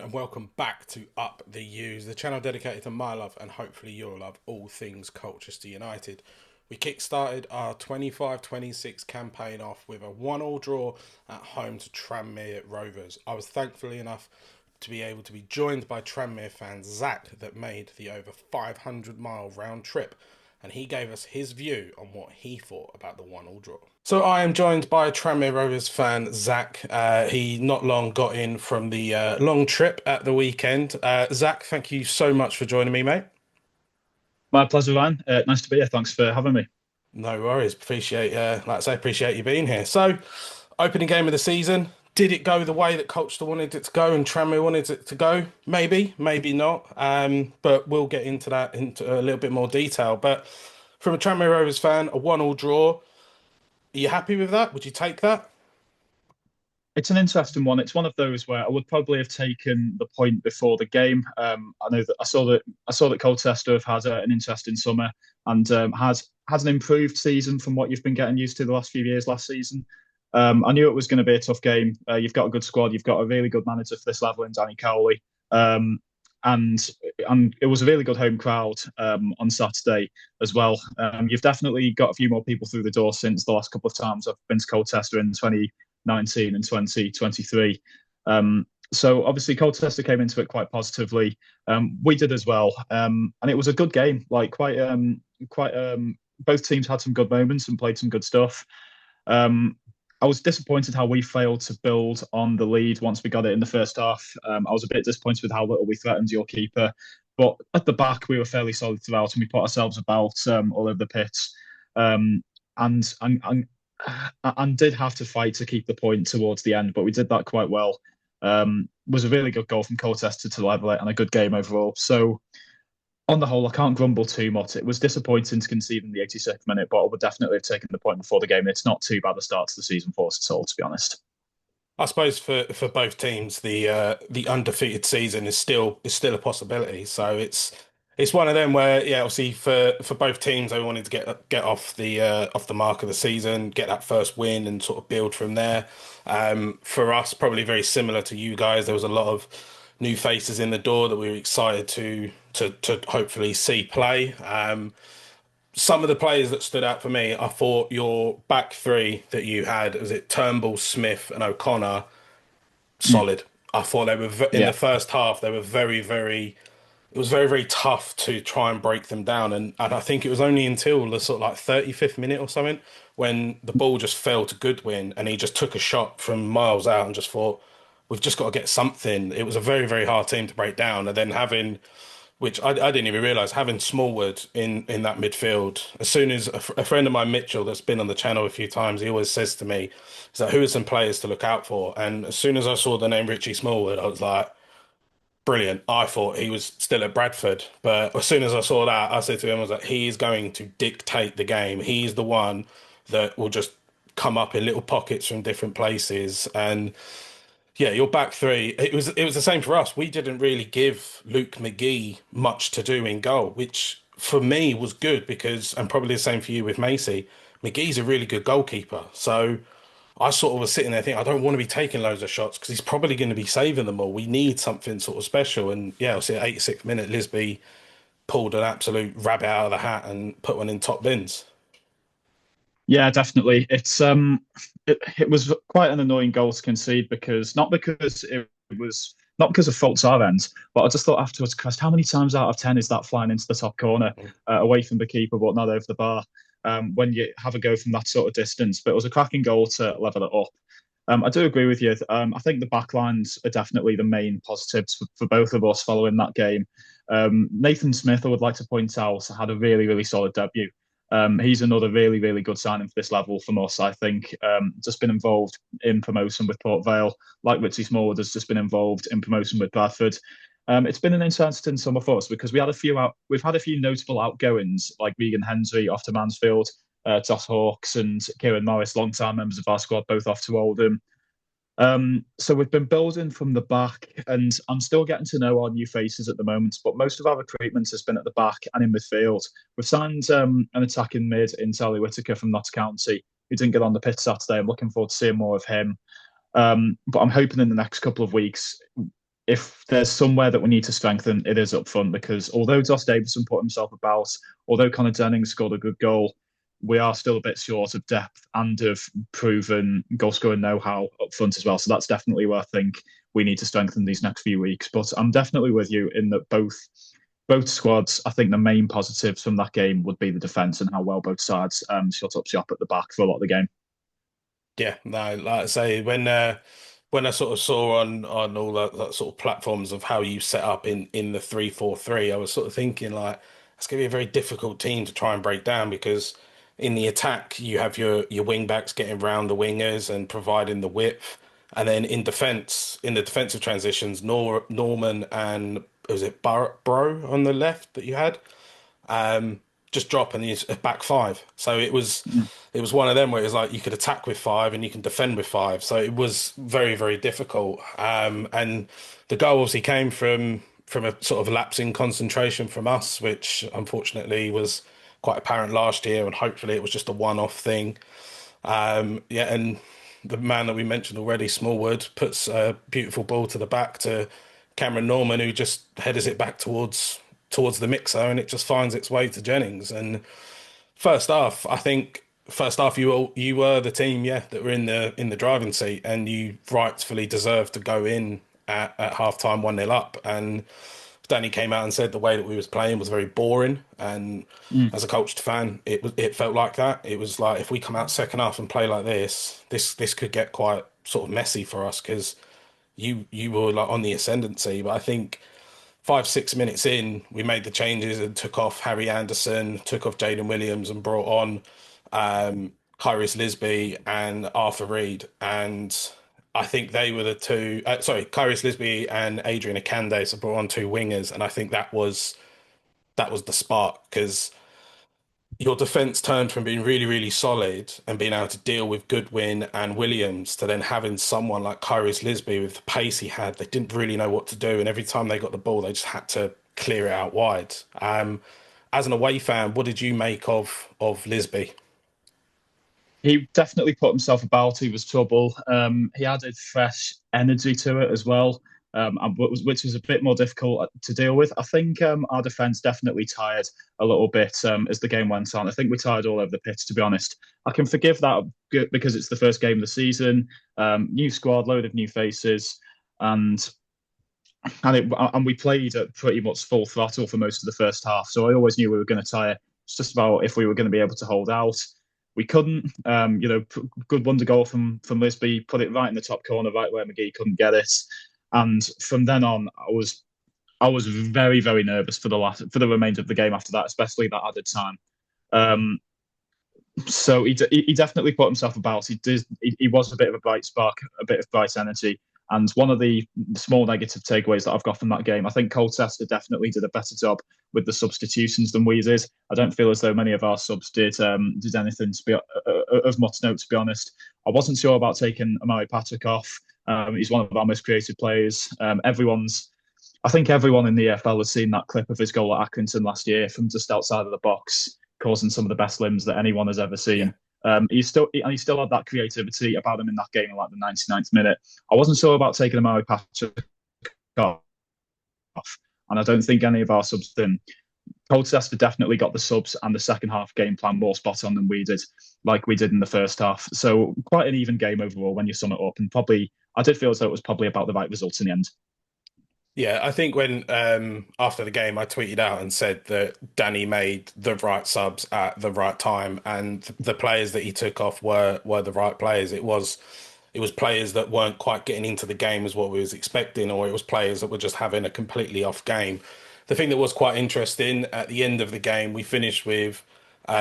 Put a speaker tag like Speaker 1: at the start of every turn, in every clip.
Speaker 1: and welcome back to Up the U's, the channel dedicated to my love and hopefully your love, all things Colchester United. We kick-started our 25-26 campaign off with a 1-1 draw at home to Tranmere Rovers. I was thankfully enough to be able to be joined by Tranmere fan Zach that made the over 500-mile round trip, and he gave us his view on what he thought about the 1-1 draw. So I am joined by Tranmere Rovers fan Zach. He not long got in from the long trip at the weekend. Zach, thank you so much for joining me, mate.
Speaker 2: My pleasure, Ryan. Nice to be here. Thanks for having me.
Speaker 1: No worries. Appreciate, like I say, appreciate you being here. So, opening game of the season. Did it go the way that Colchester wanted it to go and Tranmere wanted it to go? Maybe, maybe not. But we'll get into that into a little bit more detail. But from a Tranmere Rovers fan, a 1-1 draw. Are you happy with that? Would you take that?
Speaker 2: It's an interesting one. It's one of those where I would probably have taken the point before the game. I know that I saw that Colchester have had an interesting summer and has an improved season from what you've been getting used to the last few years. Last season, I knew it was going to be a tough game. You've got a good squad. You've got a really good manager for this level in Danny Cowley. Um, and it was a really good home crowd on Saturday as well. You've definitely got a few more people through the door since the last couple of times I've been to Colchester in 2019 and 2023. So obviously Colchester came into it quite positively. We did as well, and it was a good game. Like quite. Both teams had some good moments and played some good stuff. I was disappointed how we failed to build on the lead once we got it in the first half. I was a bit disappointed with how little we threatened your keeper, but at the back we were fairly solid throughout, and we put ourselves about all over the pitch, and and did have to fight to keep the point towards the end, but we did that quite well. Was a really good goal from Colchester to level it, and a good game overall. So on the whole, I can't grumble too much. It was disappointing to concede in the 86th minute, but I would definitely have taken the point before the game. It's not too bad a start to the season for us at all, to be honest.
Speaker 1: I suppose for both teams, the undefeated season is still a possibility. So it's one of them where yeah, obviously for both teams, they wanted to get off the mark of the season, get that first win, and sort of build from there. For us, probably very similar to you guys. There was a lot of new faces in the door that we were excited to hopefully see play. Some of the players that stood out for me, I thought your back three that you had, was it Turnbull, Smith, and O'Connor,
Speaker 2: Mm,
Speaker 1: solid. I thought they were in the
Speaker 2: yeah,
Speaker 1: first half. They were very. It was very tough to try and break them down, and I think it was only until the sort of like 35th minute or something when the ball just fell to Goodwin and he just took a shot from miles out and just thought, we've just got to get something. It was a very hard team to break down, and then having which I didn't even realise having Smallwood in that midfield. As soon as a friend of mine, Mitchell, that's been on the channel a few times, he always says to me, "Is that who are some players to look out for?" And as soon as I saw the name Richie Smallwood, I was like, "Brilliant!" I thought he was still at Bradford, but as soon as I saw that, I said to him, "I was like, he is going to dictate the game. He's the one that will just come up in little pockets from different places." And yeah, your back three. It was the same for us. We didn't really give Luke McGee much to do in goal, which for me was good because, and probably the same for you with Macy. McGee's a really good goalkeeper. So I sort of was sitting there thinking, I don't want to be taking loads of shots because he's probably going to be saving them all. We need something sort of special. And yeah, I see at 86th minute, Lisbie pulled an absolute rabbit out of the hat and put one in top bins.
Speaker 2: yeah, definitely. It was quite an annoying goal to concede because not because of faults our end, but I just thought afterwards, Christ, how many times out of 10 is that flying into the top corner, away from the keeper but not over the bar? When you have a go from that sort of distance, but it was a cracking goal to level it up. I do agree with you. I think the backlines are definitely the main positives for both of us following that game. Nathan Smith, I would like to point out, had a really solid debut. He's another really good signing for this level from us, I think. Just been involved in promotion with Port Vale, like Richie Smallwood has just been involved in promotion with Bradford. It's been an interesting summer for us because we've had a few notable outgoings like Regan Hendry off to Mansfield, Josh Hawkes and Kieran Morris, long-time members of our squad, both off to Oldham. So we've been building from the back, and I'm still getting to know our new faces at the moment. But most of our recruitment has been at the back and in midfield. We've signed an attacking mid in Sally Whitaker from Notts County, who didn't get on the pitch Saturday. I'm looking forward to seeing more of him. But I'm hoping in the next couple of weeks if there's somewhere that we need to strengthen, it is up front because although Josh Davidson put himself about, although Connor Jennings scored a good goal, we are still a bit short of depth and of proven goal scoring know-how up front as well. So that's definitely where I think we need to strengthen these next few weeks. But I'm definitely with you in that both squads. I think the main positives from that game would be the defence and how well both sides shut up shop at the back for a lot of the game.
Speaker 1: Yeah, no, like I say, when I sort of saw on all that sort of platforms of how you set up in the 3-4-3, I was sort of thinking like it's gonna be a very difficult team to try and break down because in the attack you have your wing backs getting round the wingers and providing the width, and then in the defensive transitions, Norman and was it Bro on the left that you had? Just drop and he's a back five. So
Speaker 2: Mm,
Speaker 1: it was one of them where it was like you could attack with five and you can defend with five. So it was very, very difficult. And the goal obviously came from a sort of lapse in concentration from us, which unfortunately was quite apparent last year, and hopefully it was just a one-off thing. Yeah, and the man that we mentioned already, Smallwood, puts a beautiful ball to the back to Cameron Norman, who just headers it back towards the mixer, and it just finds its way to Jennings. And first half, I think first half you were the team, yeah, that were in the driving seat, and you rightfully deserved to go in at half time 1-0 up. And Danny came out and said the way that we was playing was very boring. And
Speaker 2: mm.
Speaker 1: as a coached fan, it felt like that. It was like if we come out second half and play like this could get quite sort of messy for us because you were like on the ascendancy. But I think 5, 6 minutes in, we made the changes and took off Harry Anderson, took off Jaden Williams, and brought on Kyrus Lisbie and Arthur Reed. And I think they were the two. Sorry, Kyrus Lisbie and Adrian Akande. So brought on two wingers, and I think that was the spark because your defense turned from being really, really solid and being able to deal with Goodwin and Williams to then having someone like Kyrus Lisbie with the pace he had. They didn't really know what to do, and every time they got the ball, they just had to clear it out wide. As an away fan, what did you make of Lisbie?
Speaker 2: He definitely put himself about. He was trouble. He added fresh energy to it as well, which was a bit more difficult to deal with. I think our defence definitely tired a little bit as the game went on. I think we tired all over the pitch, to be honest. I can forgive that because it's the first game of the season, new squad, load of new faces, and and we played at pretty much full throttle for most of the first half. So I always knew we were going to tire. It's just about if we were going to be able to hold out. We couldn't. Good wonder goal from Lisbie, put it right in the top corner, right where McGee couldn't get it. And from then on, I was very very nervous for the remainder of the game after that, especially that added time. Um, so he definitely put himself about. He was a bit of a bright spark, a bit of bright energy. And one of the small negative takeaways that I've got from that game, I think Colchester definitely did a better job with the substitutions than we did. I don't feel as though many of our subs did anything to be of much note. To be honest, I wasn't sure about taking Amari Patrick off. He's one of our most creative players. I think everyone in the EFL has seen that clip of his goal at Accrington last year from just outside of the box, causing some of the best limbs that anyone has ever
Speaker 1: Yeah.
Speaker 2: seen. He still had that creativity about him in that game in like the 99th minute. I wasn't sure about taking Amari Patrick off, and I don't think any of our subs did. Colchester definitely got the subs and the second half game plan more spot on than we did, like we did in the first half. So quite an even game overall when you sum it up, and probably I did feel as though it was probably about the right results in the end.
Speaker 1: Yeah, I think when after the game I tweeted out and said that Danny made the right subs at the right time and the players that he took off were the right players. It was players that weren't quite getting into the game as what we was expecting, or it was players that were just having a completely off game. The thing that was quite interesting at the end of the game, we finished with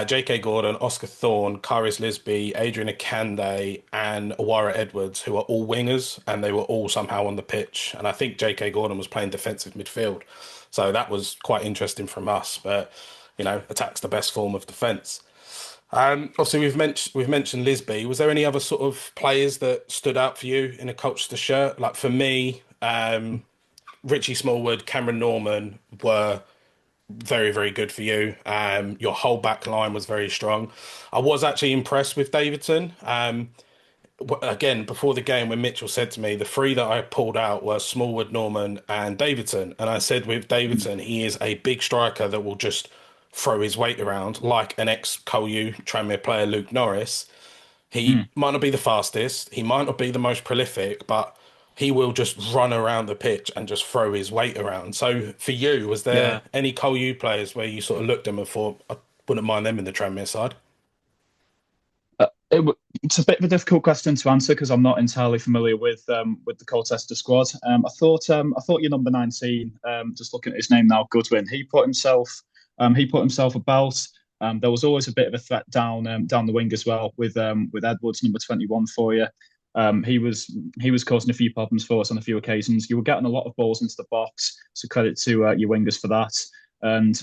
Speaker 1: J.K. Gordon, Oscar Thorne, Kyrus Lisbie, Adrian Akande, and Awara Edwards, who are all wingers, and they were all somehow on the pitch. And I think J.K. Gordon was playing defensive midfield, so that was quite interesting from us. But you know, attack's the best form of defence. Obviously, we've mentioned Lisbie. Was there any other sort of players that stood out for you in a Colchester shirt? Like for me, Richie Smallwood, Cameron Norman were very, very good for you. Your whole back line was very strong. I was actually impressed with Davidson. again, before the game, when Mitchell said to me, the three that I pulled out were Smallwood, Norman, and Davidson. And I said with Davidson, he is a big striker that will just throw his weight around like an ex-Colu Tranmere player, Luke Norris. He
Speaker 2: Mm.
Speaker 1: might not be the fastest, he might not be the most prolific, but he will just run around the pitch and just throw his weight around. So for you, was there
Speaker 2: Yeah.
Speaker 1: any Colu players where you sort of looked at them and thought, I wouldn't mind them in the Tranmere side?
Speaker 2: It's a bit of a difficult question to answer because I'm not entirely familiar with the Colchester squad. I thought your number 19, just looking at his name now, Goodwin. He put himself about. There was always a bit of a threat down the wing as well with Edwards, number 21 for you. He was causing a few problems for us on a few occasions. You were getting a lot of balls into the box, so credit to your wingers for that. And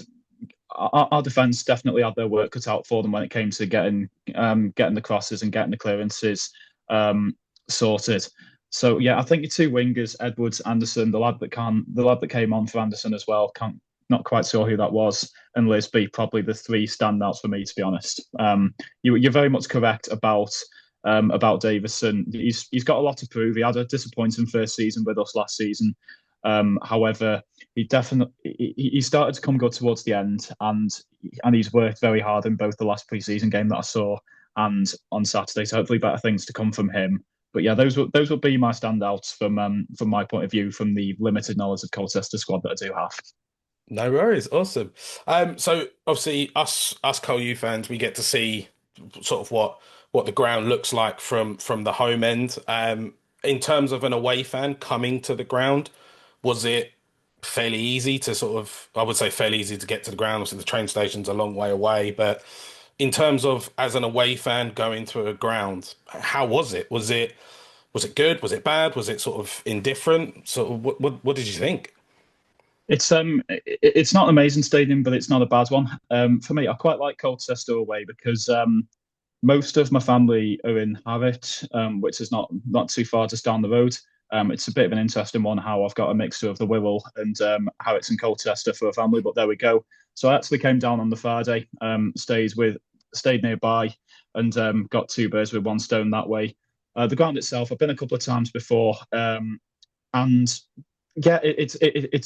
Speaker 2: our defence definitely had their work cut out for them when it came to getting the crosses and getting the clearances um, sorted. So yeah, I think your two wingers, Edwards, Anderson, the lad that came on for Anderson as well, can't not quite sure who that was, and Lisbie, probably the three standouts for me, to be honest. You're very much correct about Davison. He's got a lot to prove. He had a disappointing first season with us last season. However, he started to come good towards the end, and he's worked very hard in both the last preseason game that I saw and on Saturday. So hopefully, better things to come from him. But yeah, those would be my standouts from my point of view, from the limited knowledge of Colchester squad that I do have.
Speaker 1: No worries, awesome. So obviously us CoU fans, we get to see sort of what the ground looks like from the home end. In terms of an away fan coming to the ground, was it fairly easy to sort of, I would say fairly easy to get to the ground. Obviously, the train station's a long way away, but in terms of as an away fan going to a ground, how was it? Was it good? Was it bad? Was it sort of indifferent? So what did you think?
Speaker 2: It's not an amazing stadium, but it's not a bad one. For me, I quite like Colchester away because most of my family are in Harwich, which is not too far just down the road. It's a bit of an interesting one how I've got a mixture of the Wirral and Harwich and Colchester for a family, but there we go. So I actually came down on the Friday, stayed nearby, and got two birds with one stone that way. The ground itself, I've been a couple of times before, and yeah, it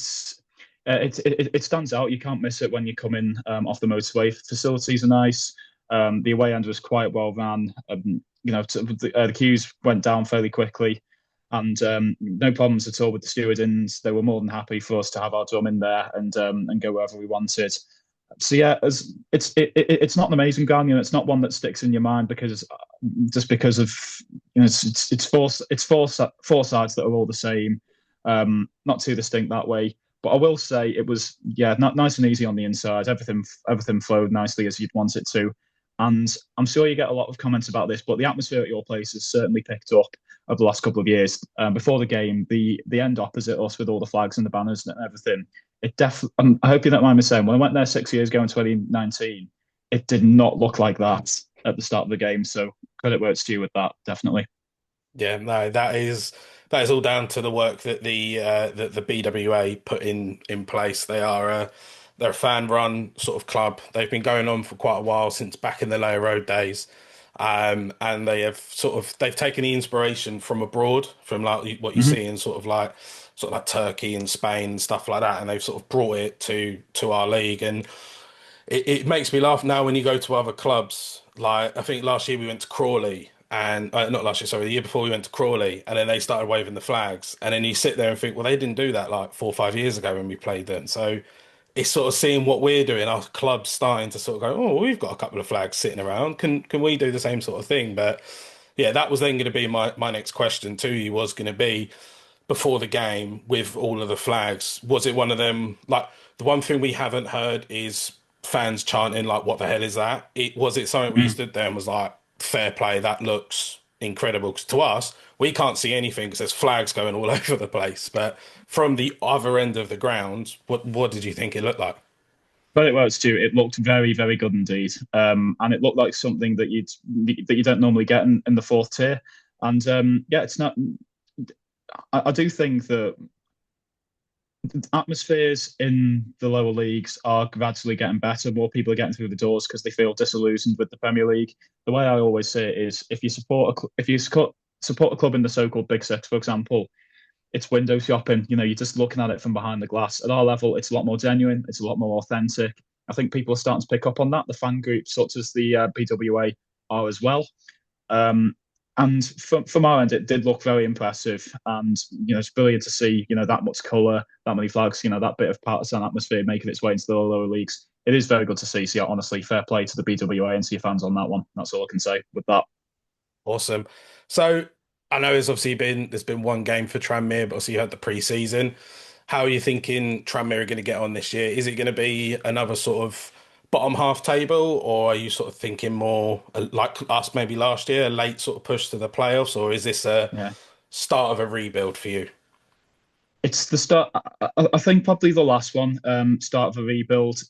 Speaker 2: stands out. You can't miss it when you come in off the motorway. Facilities are nice. The away end was quite well ran. The queues went down fairly quickly, and no problems at all with the stewardings. They were more than happy for us to have our drum in there and go wherever we wanted. So yeah, it's not an amazing ground. It's not one that sticks in your mind because just because of it's four sides that are all the same, not too distinct that way. But I will say it was not nice and easy on the inside. Everything flowed nicely as you'd want it to. And I'm sure you get a lot of comments about this, but the atmosphere at your place has certainly picked up over the last couple of years. Before the game, the end opposite us with all the flags and the banners and everything, it definitely. I hope you don't mind me saying, when I went there 6 years ago in 2019, it did not look like that at the start of the game. So credit where it's due with that, definitely.
Speaker 1: Yeah, no, that is all down to the work that the BWA put in place. They're a fan run sort of club. They've been going on for quite a while since back in the Layer Road days. And they've taken the inspiration from abroad, from like what you see
Speaker 2: Hmm.
Speaker 1: in sort of like Turkey and Spain and stuff like that, and they've sort of brought it to our league. And it makes me laugh now when you go to other clubs. Like I think last year we went to Crawley, and not last year, sorry, the year before we went to Crawley, and then they started waving the flags, and then you sit there and think, well, they didn't do that like 4 or 5 years ago when we played them. So it's sort of seeing what we're doing. Our club's starting to sort of go, oh, we've got a couple of flags sitting around. Can we do the same sort of thing? But yeah, that was then going to be my next question to you was going to be before the game with all of the flags. Was it one of them? Like the one thing we haven't heard is fans chanting like, "What the hell is that?" It was it something where you stood there and was like, "Fair play, that looks incredible." Because to us, we can't see anything because there's flags going all over the place. But from the other end of the ground, what did you think it looked like?
Speaker 2: But it works too. It looked very, very good indeed, and it looked like something that you don't normally get in the fourth tier. And yeah, it's not. I do think that atmospheres in the lower leagues are gradually getting better. More people are getting through the doors because they feel disillusioned with the Premier League. The way I always say it is, if you support a club in the so-called Big Six, for example, it's window shopping. You're just looking at it from behind the glass. At our level, it's a lot more genuine. It's a lot more authentic. I think people are starting to pick up on that. The fan groups, such as the BWA, are as well. Um, and from our end, it did look very impressive. And it's brilliant to see that much colour, that many flags, that bit of partisan atmosphere making its way into the lower leagues. It is very good to see. So yeah, honestly, fair play to the BWA and to your fans on that one. That's all I can say with that.
Speaker 1: Awesome. So I know there's been one game for Tranmere, but also you had the pre-season. How are you thinking Tranmere are going to get on this year? Is it going to be another sort of bottom half table, or are you sort of thinking more like us maybe last year, a late sort of push to the playoffs, or is this a
Speaker 2: Yeah.
Speaker 1: start of a rebuild for you?
Speaker 2: It's the start. I think probably the last one, start of a rebuild.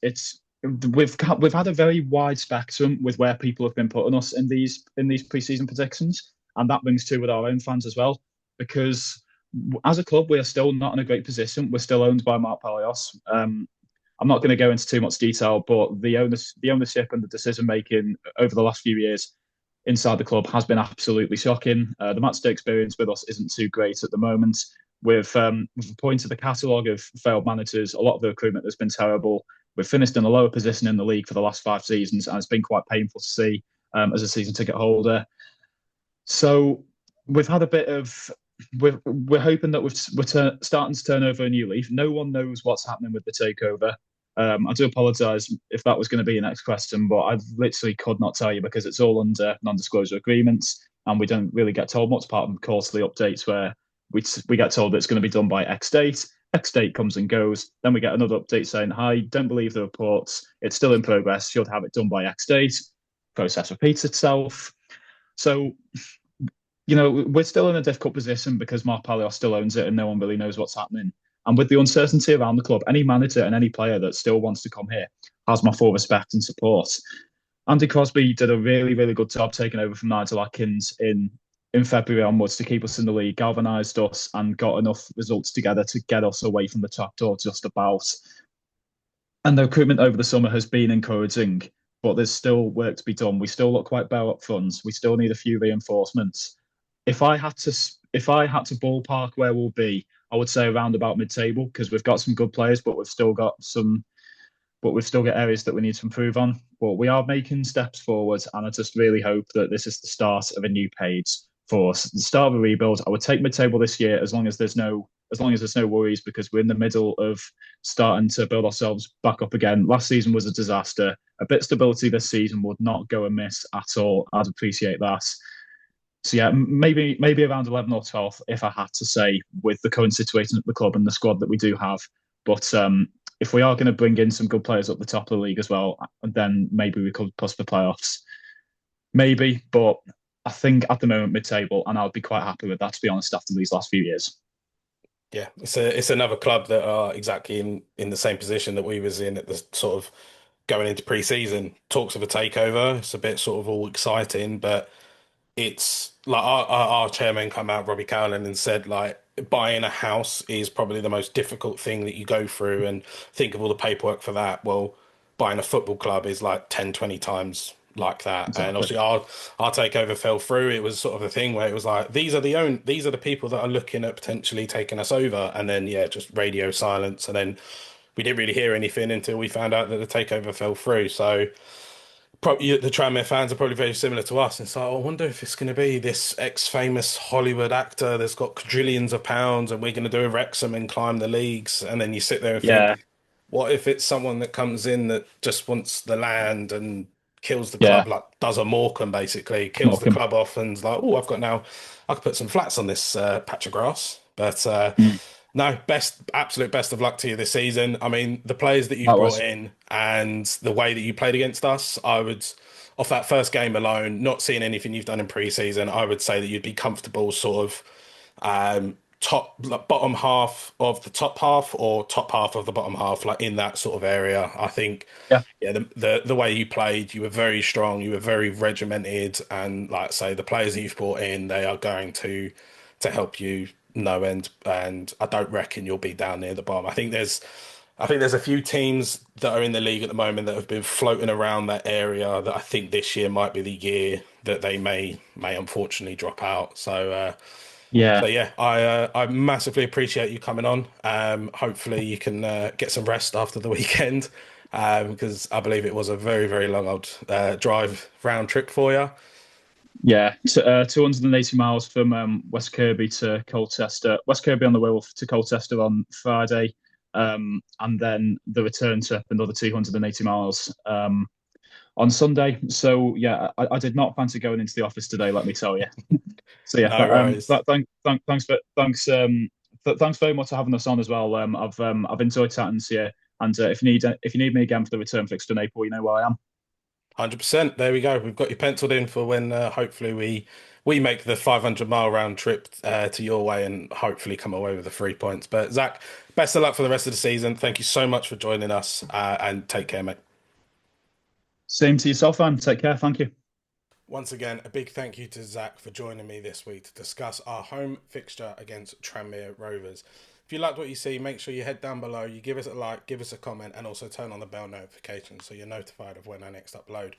Speaker 2: We've had a very wide spectrum with where people have been putting us in these preseason predictions, and that brings to with our own fans as well. Because as a club, we are still not in a great position. We're still owned by Mark Palios. I'm not going to go into too much detail, but the ownership and the decision making over the last few years inside the club has been absolutely shocking. The matchday experience with us isn't too great at the moment. We've pointed the catalogue of failed managers. A lot of the recruitment has been terrible. We've finished in a lower position in the league for the last 5 seasons, and it's been quite painful to see as a season ticket holder. So we've had a bit of. We're hoping that we're starting to turn over a new leaf. No one knows what's happening with the takeover. I do apologise if that was going to be your next question, but I literally could not tell you because it's all under non-disclosure agreements, and we don't really get told much apart from quarterly updates where we get told that it's going to be done by X date. X date comes and goes. Then we get another update saying, "Hi, don't believe the reports. It's still in progress. Should have it done by X date." Process repeats itself. So we're still in a difficult position because Mark Palios still owns it and no one really knows what's happening. And with the uncertainty around the club, any manager and any player that still wants to come here has my full respect and support. Andy Crosby did a really, really good job taking over from Nigel Atkins in February onwards to keep us in the league, galvanised us, and got enough results together to get us away from the top door just about. And the recruitment over the summer has been encouraging, but there's still work to be done. We still look quite bare up front. We still need a few reinforcements. If I had to, if I had to ballpark where we'll be, I would say around about mid-table because we've got some good players, but we've still got areas that we need to improve on. But we are making steps forward, and I just really hope that this is the start of a new page for us, the start of a rebuild. I would take mid-table this year as long as there's no worries because we're in the middle of starting to build ourselves back up again. Last season was a disaster. A bit of stability this season would not go amiss at all. I'd appreciate that. So yeah, maybe around 11 or 12 if I had to say with the current situation at the club and the squad that we do have. But if we are going to bring in some good players up the top of the league as well, then maybe we could push for playoffs. Maybe, but I think at the moment mid-table, and I'd be quite happy with that to be honest after these last few years.
Speaker 1: Yeah, it's another club that are exactly in the same position that we was in at the sort of going into pre-season. Talks of a takeover. It's a bit sort of all exciting, but it's like our chairman come out, Robbie Cowling, and said like buying a house is probably the most difficult thing that you go through and think of all the paperwork for that. Well, buying a football club is like 10, 20 times like that. And
Speaker 2: Exactly.
Speaker 1: obviously our takeover fell through. It was sort of a thing where it was like these are the people that are looking at potentially taking us over. And then yeah, just radio silence. And then we didn't really hear anything until we found out that the takeover fell through. So probably the Tranmere fans are probably very similar to us. And so I wonder if it's going to be this ex-famous Hollywood actor that's got quadrillions of pounds, and we're going to do a Wrexham and climb the leagues. And then you sit there and think,
Speaker 2: Yeah,
Speaker 1: what if it's someone that comes in that just wants the land and kills the
Speaker 2: yeah,
Speaker 1: club, like does a Morecambe basically, kills the
Speaker 2: Morecambe.
Speaker 1: club off, and's like, oh, I could put some flats on this patch of grass. But
Speaker 2: Mm,
Speaker 1: no, absolute best of luck to you this season. I mean, the players that you've
Speaker 2: that
Speaker 1: brought
Speaker 2: was.
Speaker 1: in and the way that you played against us, I would, off that first game alone, not seeing anything you've done in pre-season, I would say that you'd be comfortable sort of top like, bottom half of the top half or top half of the bottom half, like in that sort of area. I think,
Speaker 2: Yeah,
Speaker 1: yeah, the way you played, you were very strong, you were very regimented, and like I say, the players that you've brought in, they are going to help you no end. And I don't reckon you'll be down near the bottom. I think there's I think there's a few teams that are in the league at the moment that have been floating around that area that I think this year might be the year that they may unfortunately drop out. So
Speaker 2: Yeah,
Speaker 1: yeah, I massively appreciate you coming on. Hopefully you can get some rest after the weekend, because I believe it was a very long old drive round trip for you.
Speaker 2: yeah. 280 miles from West Kirby to Colchester. West Kirby on the way to Colchester on Friday, and then the return trip another 280 miles on Sunday. So yeah, I did not fancy going into the office today. Let me tell you. So yeah,
Speaker 1: No worries.
Speaker 2: thanks very much for having us on as well. I've enjoyed chatting to you, and if you need me again for the return fixture in April, you know where I am.
Speaker 1: 100%. There we go. We've got you penciled in for when hopefully we make the 500-mile round trip to your way and hopefully come away with the 3 points. But Zach, best of luck for the rest of the season. Thank you so much for joining us, and take care, mate.
Speaker 2: Same to yourself, man. Take care. Thank you.
Speaker 1: Once again, a big thank you to Zach for joining me this week to discuss our home fixture against Tranmere Rovers. If you liked what you see, make sure you head down below, you give us a like, give us a comment, and also turn on the bell notification so you're notified of when I next upload.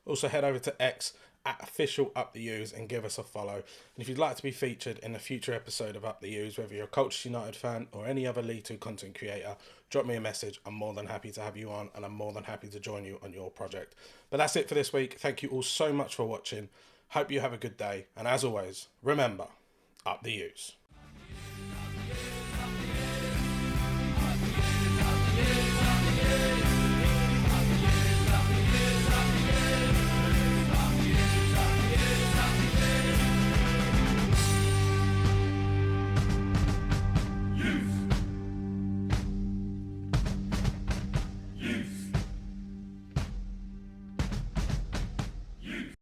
Speaker 1: Also, head over to X at official Up the U's and give us a follow. And if you'd like to be featured in a future episode of Up the U's, whether you're a Colchester United fan or any other League Two content creator, drop me a message. I'm more than happy to have you on, and I'm more than happy to join you on your project. But that's it for this week. Thank you all so much for watching. Hope you have a good day. And as always, remember, up the U's.